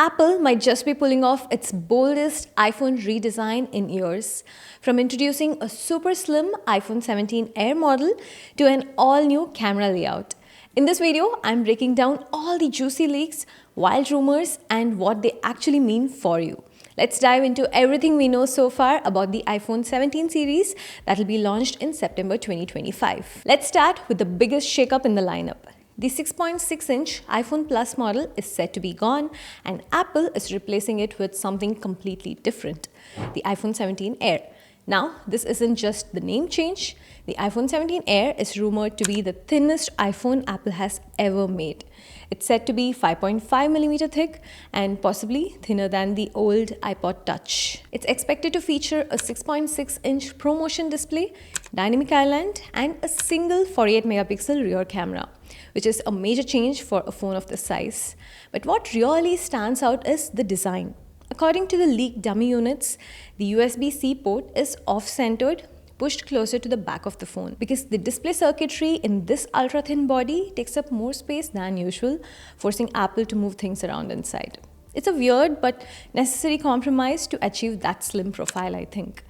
Apple might just be pulling off its boldest iPhone redesign in years, from introducing a super slim iPhone 17 Air model to an all-new camera layout. In this video, I'm breaking down all the juicy leaks, wild rumors, and what they actually mean for you. Let's dive into everything we know so far about the iPhone 17 series that will be launched in September 2025. Let's start with the biggest shakeup in the lineup. The 6.6-inch iPhone Plus model is said to be gone, and Apple is replacing it with something completely different, the iPhone 17 Air. Now, this isn't just the name change. The iPhone 17 Air is rumored to be the thinnest iPhone Apple has ever made. It's said to be 5.5mm thick and possibly thinner than the old iPod Touch. It's expected to feature a 6.6-inch ProMotion display, dynamic island, and a single 48-megapixel rear camera, which is a major change for a phone of this size. But what really stands out is the design. According to the leaked dummy units, the USB-C port is off-centered, pushed closer to the back of the phone, because the display circuitry in this ultra-thin body takes up more space than usual, forcing Apple to move things around inside. It's a weird but necessary compromise to achieve that slim profile, I think.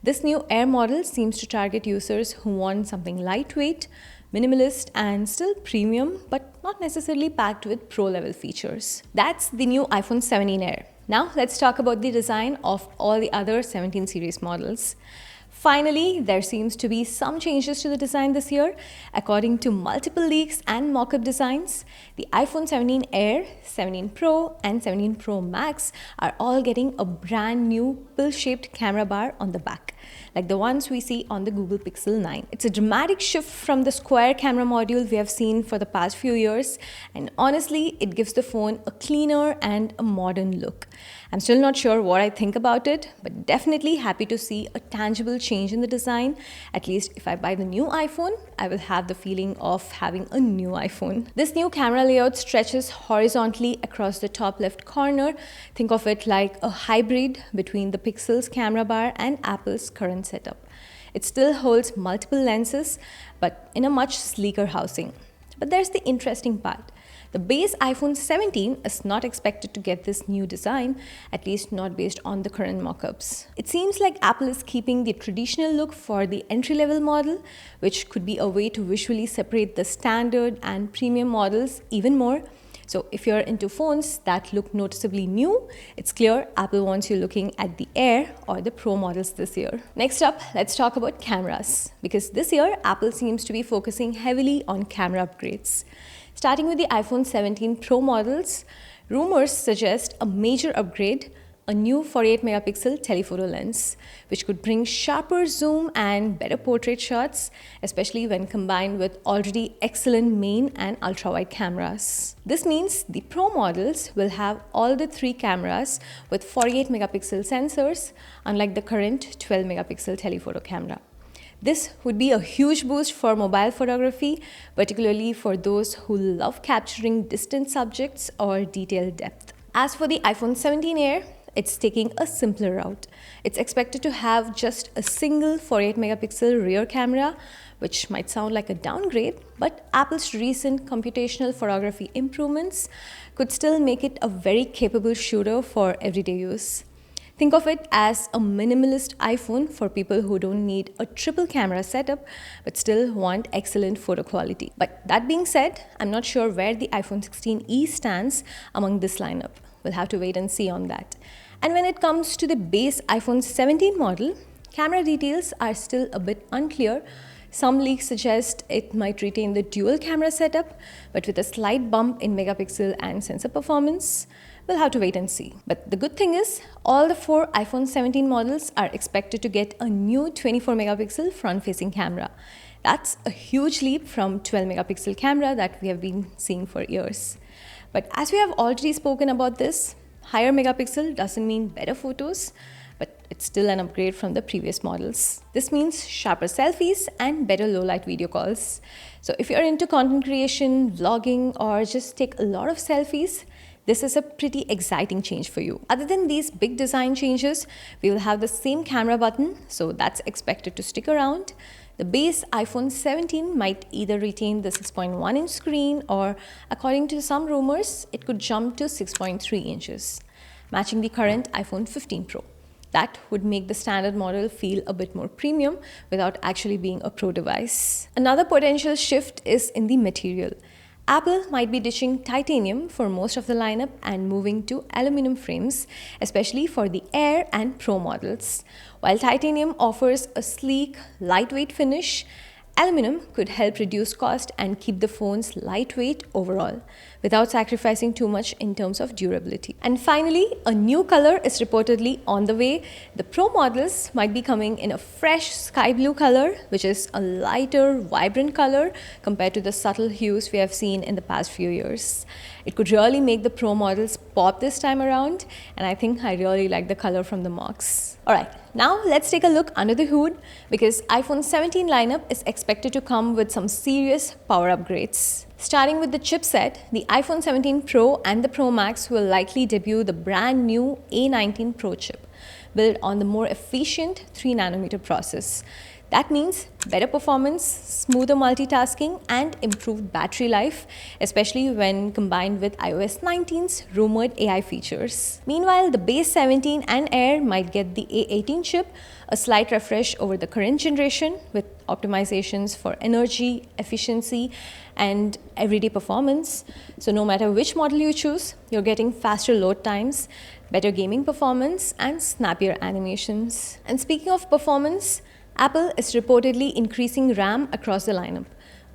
This new Air model seems to target users who want something lightweight, minimalist, and still premium, but not necessarily packed with pro-level features. That's the new iPhone 17 Air. Now let's talk about the design of all the other 17 series models. Finally, there seems to be some changes to the design this year. According to multiple leaks and mock-up designs, the iPhone 17 Air, 17 Pro, and 17 Pro Max are all getting a brand new pill-shaped camera bar on the back, like the ones we see on the Google Pixel 9. It's a dramatic shift from the square camera module we have seen for the past few years, and honestly, it gives the phone a cleaner and a modern look. I'm still not sure what I think about it, but definitely happy to see a tangible change in the design. At least if I buy the new iPhone, I will have the feeling of having a new iPhone. This new camera layout stretches horizontally across the top left corner. Think of it like a hybrid between the Pixel's camera bar and Apple's current setup. It still holds multiple lenses, but in a much sleeker housing. But there's the interesting part. The base iPhone 17 is not expected to get this new design, at least not based on the current mockups. It seems like Apple is keeping the traditional look for the entry-level model, which could be a way to visually separate the standard and premium models even more. So if you're into phones that look noticeably new, it's clear Apple wants you looking at the Air or the Pro models this year. Next up, let's talk about cameras, because this year Apple seems to be focusing heavily on camera upgrades. Starting with the iPhone 17 Pro models, rumors suggest a major upgrade, a new 48-megapixel telephoto lens, which could bring sharper zoom and better portrait shots, especially when combined with already excellent main and ultra-wide cameras. This means the Pro models will have all the three cameras with 48-megapixel sensors, unlike the current 12-megapixel telephoto camera. This would be a huge boost for mobile photography, particularly for those who love capturing distant subjects or detailed depth. As for the iPhone 17 Air, it's taking a simpler route. It's expected to have just a single 48-megapixel rear camera, which might sound like a downgrade, but Apple's recent computational photography improvements could still make it a very capable shooter for everyday use. Think of it as a minimalist iPhone for people who don't need a triple camera setup but still want excellent photo quality. But that being said, I'm not sure where the iPhone 16e stands among this lineup. We'll have to wait and see on that. And when it comes to the base iPhone 17 model, camera details are still a bit unclear. Some leaks suggest it might retain the dual camera setup, but with a slight bump in megapixel and sensor performance. We'll have to wait and see. But the good thing is, all the four iPhone 17 models are expected to get a new 24-megapixel front-facing camera. That's a huge leap from 12-megapixel camera that we have been seeing for years. But as we have already spoken about this, higher megapixel doesn't mean better photos, but it's still an upgrade from the previous models. This means sharper selfies and better low-light video calls. So if you're into content creation, vlogging, or just take a lot of selfies, this is a pretty exciting change for you. Other than these big design changes, we will have the same camera button, so that's expected to stick around. The base iPhone 17 might either retain the 6.1-inch screen or, according to some rumors, it could jump to 6.3 inches, matching the current iPhone 15 Pro. That would make the standard model feel a bit more premium without actually being a pro device. Another potential shift is in the material. Apple might be ditching titanium for most of the lineup and moving to aluminum frames, especially for the Air and Pro models. While titanium offers a sleek, lightweight finish, aluminum could help reduce cost and keep the phones lightweight overall, without sacrificing too much in terms of durability. And finally, a new color is reportedly on the way. The Pro models might be coming in a fresh sky blue color, which is a lighter, vibrant color compared to the subtle hues we have seen in the past few years. It could really make the Pro models pop this time around, and I think I really like the color from the mocks. Alright, now let's take a look under the hood, because iPhone 17 lineup is expected to come with some serious power upgrades. Starting with the chipset, the iPhone 17 Pro and the Pro Max will likely debut the brand new A19 Pro chip, built on the more efficient 3nm process. That means better performance, smoother multitasking, and improved battery life, especially when combined with iOS 19's rumored AI features. Meanwhile, the base 17 and Air might get the A18 chip, a slight refresh over the current generation with optimizations for energy, efficiency, and everyday performance. So no matter which model you choose, you're getting faster load times, better gaming performance, and snappier animations. And speaking of performance, Apple is reportedly increasing RAM across the lineup.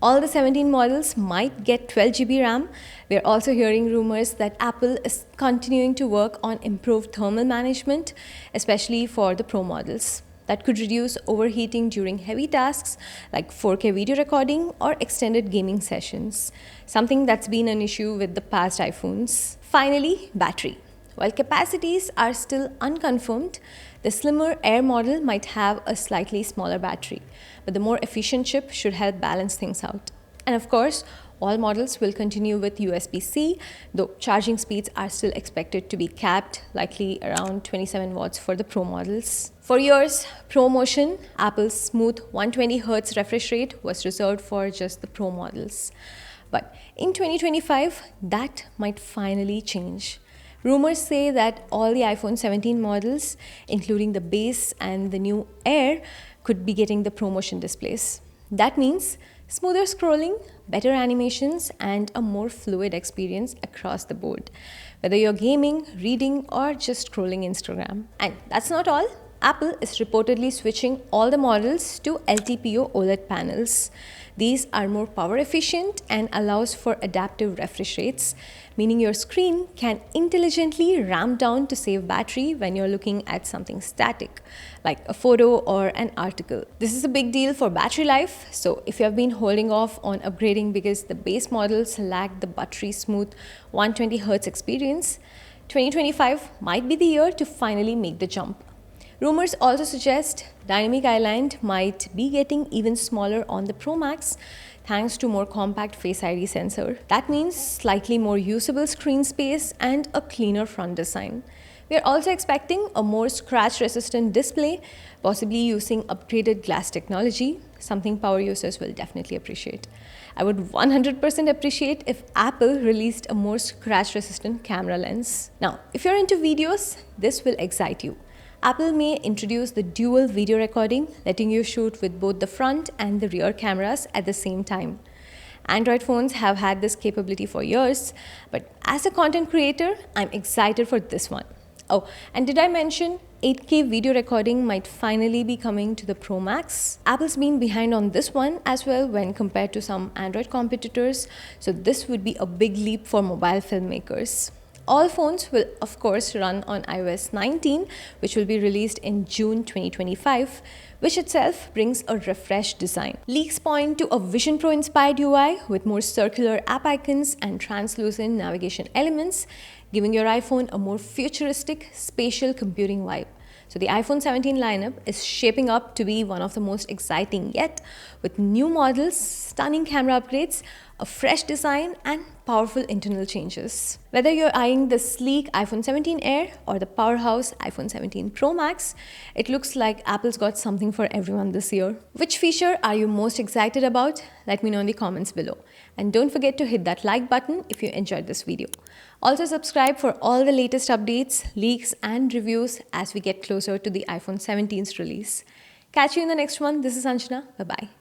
All the 17 models might get 12GB RAM. We're also hearing rumors that Apple is continuing to work on improved thermal management, especially for the Pro models. That could reduce overheating during heavy tasks like 4K video recording or extended gaming sessions, something that's been an issue with the past iPhones. Finally, battery. While capacities are still unconfirmed, the slimmer Air model might have a slightly smaller battery, but the more efficient chip should help balance things out. And of course, all models will continue with USB-C, though charging speeds are still expected to be capped, likely around 27 watts for the Pro models. For years, ProMotion, Apple's smooth 120Hz refresh rate, was reserved for just the Pro models. But in 2025, that might finally change. Rumors say that all the iPhone 17 models, including the base and the new Air, could be getting the ProMotion displays. That means smoother scrolling, better animations, and a more fluid experience across the board, whether you're gaming, reading, or just scrolling Instagram. And that's not all. Apple is reportedly switching all the models to LTPO OLED panels. These are more power efficient and allows for adaptive refresh rates, meaning your screen can intelligently ramp down to save battery when you're looking at something static, like a photo or an article. This is a big deal for battery life, so if you have been holding off on upgrading because the base models lack the buttery smooth 120Hz experience, 2025 might be the year to finally make the jump. Rumors also suggest Dynamic Island might be getting even smaller on the Pro Max thanks to more compact Face ID sensor. That means slightly more usable screen space and a cleaner front design. We are also expecting a more scratch-resistant display, possibly using upgraded glass technology, something power users will definitely appreciate. I would 100% appreciate if Apple released a more scratch-resistant camera lens. Now, if you're into videos, this will excite you. Apple may introduce the dual video recording, letting you shoot with both the front and the rear cameras at the same time. Android phones have had this capability for years, but as a content creator, I'm excited for this one. Oh, and did I mention 8K video recording might finally be coming to the Pro Max? Apple's been behind on this one as well when compared to some Android competitors, so this would be a big leap for mobile filmmakers. All phones will, of course, run on iOS 19, which will be released in June 2025, which itself brings a refreshed design. Leaks point to a Vision Pro-inspired UI with more circular app icons and translucent navigation elements, giving your iPhone a more futuristic spatial computing vibe. So the iPhone 17 lineup is shaping up to be one of the most exciting yet, with new models, stunning camera upgrades, a fresh design, and powerful internal changes. Whether you're eyeing the sleek iPhone 17 Air or the powerhouse iPhone 17 Pro Max, it looks like Apple's got something for everyone this year. Which feature are you most excited about? Let me know in the comments below. And don't forget to hit that like button if you enjoyed this video. Also subscribe for all the latest updates, leaks, and reviews as we get closer to the iPhone 17's release. Catch you in the next one. This is Anshana. Bye-bye.